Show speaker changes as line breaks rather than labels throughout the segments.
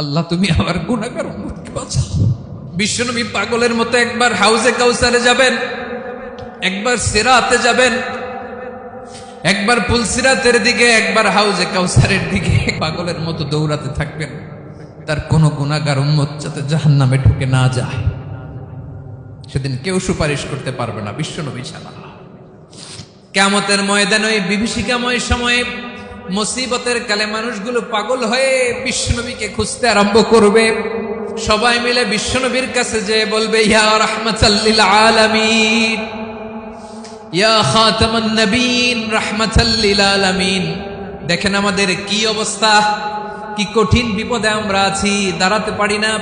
আল্লাহ তুমি আমার গুনাহগার উম্মতকে বাঁচাও। বিশ্বনবী পাগলের মতো একবার হাউজে কাউসারে যাবেন, একবার সিরাতে যাবেন, একবার পুলসিরাতের দিকে, একবার হাউজে কাউসারের দিকে পাগলের মতো দৌড়াতে থাকবেন। তার কোনো গুনাহগার উম্মত যাতে জাহান্নামে ঢুকে না যায়, সেদিন কেউ সুপারিশ করতে পারবে না বিশ্বনবী ছাড়া। কিয়ামতের ময়দানে ওই বিভীষিকাময় সময়ে মুসিবতের কালে মানুষগুলো পাগল হয়ে বিশ্বনবীকে খুঁজতে আরম্ভ করবে। সবাই মিলে বিশ্বনবীর কাছে যেয়ে বলবে, ইয়া রাহমাতাল লিল আলামিন, ইয়া খাতামান নবীন, রাহমাতাল লিল আলামিন। দেখেন আমাদের কি অবস্থা, কি কঠিন বিপদে আমরা আছি, দাঁড়াতে পারি না,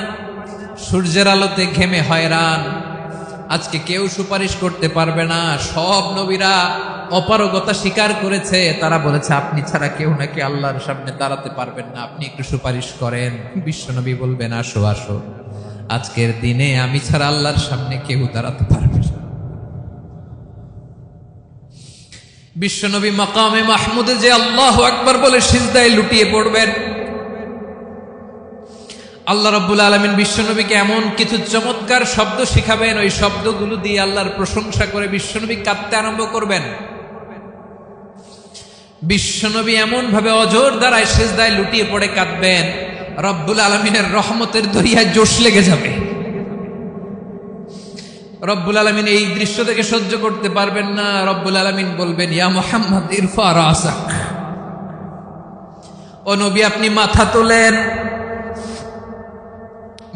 সূর্যের আলোতে ঘেমে হয়রান। আজকে কেউ সুপারিশ করতে পারবে না। সব নবীরা অপারগতা স্বীকার করেছে, তারা বলেছে আপনি ছাড়া কেউ নাকি আল্লাহর সামনে দাঁড়াতে পারবেন না, আপনি একটু সুপারিশ করেন। বিশ্বনবী বলবেন, আসো আসো, আজকের দিনে আমি ছাড়া আল্লাহর সামনে কেউ দাঁড়াতে পারবে না। বিশ্বনবী মাকামে মাহমুদে যে আল্লাহু আকবার বলে সিজদায় লুটিয়ে পড়বেন, আল্লাহ রাব্বুল আলামিন বিশ্বনবীকে এমন কিছু চমৎকার শব্দ শিখাবেন, ওই শব্দগুলো দিয়ে আল্লাহর প্রশংসা করে বিশ্বনবী কাঁদতে আরম্ভ করবেন। বিশ্বনবী এমন ভাবে অজর দ্বারায় সিজদায় লুটিয়ে পড়ে কাঁদবেন, রব্বুল আলামিনের রহমতের দরিয়ায় জোশ লেগে যাবে। রব্বুল আলামিন এই দৃশ্য থেকে সহ্য করতে পারবেন না। রব্বুল আলামিন বলবেন, ইয়া মুহাম্মদ ইরফা রাসাক, ও নবী আপনি মাথা তোলেন,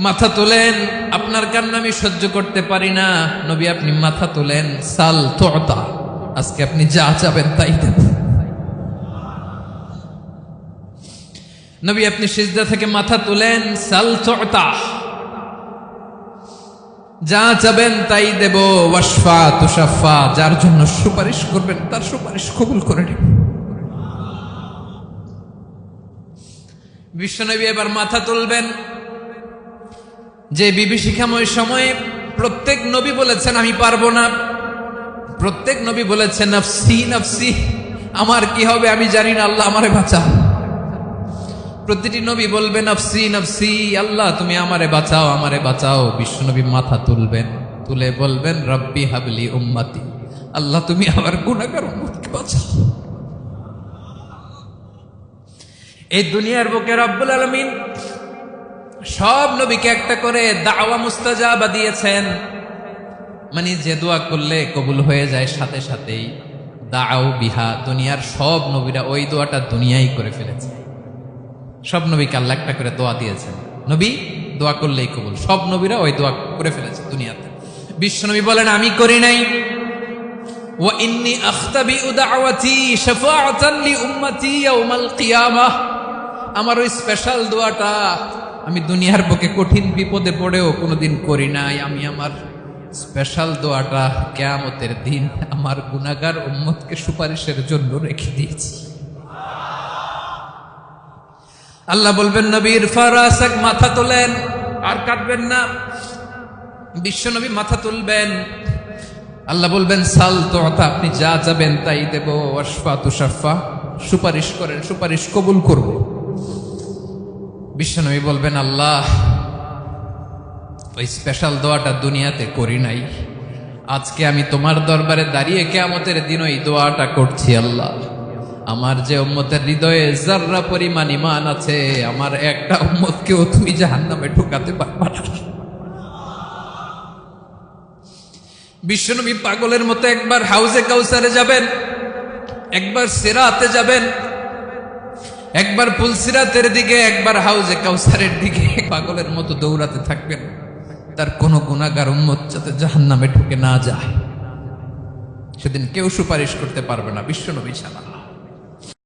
মাথা তোলেন, আপনার কান্না আমি সহ্য করতে পারি না। নবী আপনি মাথা তোলেন, সাল তুতা, আজকে আপনি যা চাবেন তাই দেব। নবী আপনি সিজদা থেকে মাথা তুলেন, সাল তুতা, যা চাবেন তাই দেব। ওয়াশফা তুশাফা, যার জন্য সুপারিশ করবেন তার সুপারিশ কবুল করে নেব। বিশ্বনবী এবার মাথা তুলবেন। যে বিভীষিকাময় সময়ে প্রত্যেক নবী বলেছেন আমি পারবো না, প্রত্যেক নবী বলেছেন নফসি নফসি, আমার কি হবে আমি জানি না, আল্লাহ আমারে বাঁচাও। প্রতিটি নবী বলবে নফসি নফসি, আল্লাহ তুমি আমারে বাঁচাও, আমারে বাঁচাও। বিশ্বনবী মাথা তুলবেন, তুলে বলবেন রব্বি হাবলি উম্মতি, আল্লাহ তুমি আমার গুনাহগার উম্মতকে বাঁচাও। এই দুনিয়ার বুকে রব্বুল আলামিন সব নবীকে একটা করে দাওয়া মুস্তাজাবা দিয়েছেন, মানে যে দোয়া করলে কবুল হয়ে যায় সাথে সাথেই। দাও বিহা, দুনিয়ার সব নবীরা ওই দোয়াটা দুনিয়ায় করে ফেলেছে। সব নবীকে আল্লাহ একটা করে দোয়া দিয়েছেন, নবী দোয়া করলেই কবুল। সব নবীরা ওই দোয়া করে ফেলেছে দুনিয়াতে। বিশ্বনবী বলেন আমি করি নাই। ওয়া ইন্নী আখতাবিউ দাওয়াতি শাফাআতান লি উম্মতি ইয়াউমাল কিয়ামাহ, আমার ওই স্পেশাল দোয়াটা আমি দুনিয়ার বুকে কঠিন বিপদে পড়েও কোনোদিন করি নাই। আমি আমার স্পেশাল দোয়াটা কিয়ামতের দিন আমার গুনাহগার উম্মতকে সুপারিশের জন্য রেখে দিয়েছি। আল্লাহ বলবেন নবী ইরফা রাসাক, মাথা তোলেন, আর কাটবেন না। বিশ্বনবী মাথা তুলবেন, আল্লাহ বলবেন সাল তুতা, আপনি যা চাবেন তাই দেব। ওয়াশফা তুশাফা, সুপারিশ করেন, সুপারিশ কবুল করব। বিশ্বনবী বলবেন আল্লাহ ওই স্পেশাল দোয়াটা দুনিয়াতে করি নাই, আজকে আমি তোমার দরবারে দাঁড়িয়ে কিয়ামতের দিন ওই দোয়াটা করছি। আল্লাহ আমার যে উম্মতের হৃদয়ে যাররা পরিমাণ ঈমান আছে, আমার একটা উম্মতকেও তুমি জাহান্নামে ঢুকাতে পারবা না। বিশ্বনবী পাগলের মতো একবার হাউজে কাউসারে যাবেন, একবার সিরাতে যাবেন, একবার পুলসিরাতের দিকে, একবার হাউজে কাউসারের দিকে পাগলের মতো দৌড়াতে থাকবেন। তার কোনো গুনাহগার উম্মত যাতে জাহান্নামে ঢুকে না যায়, সেদিন কেউ সুপারিশ করতে পারবে না বিশ্বনবী ছাড়া।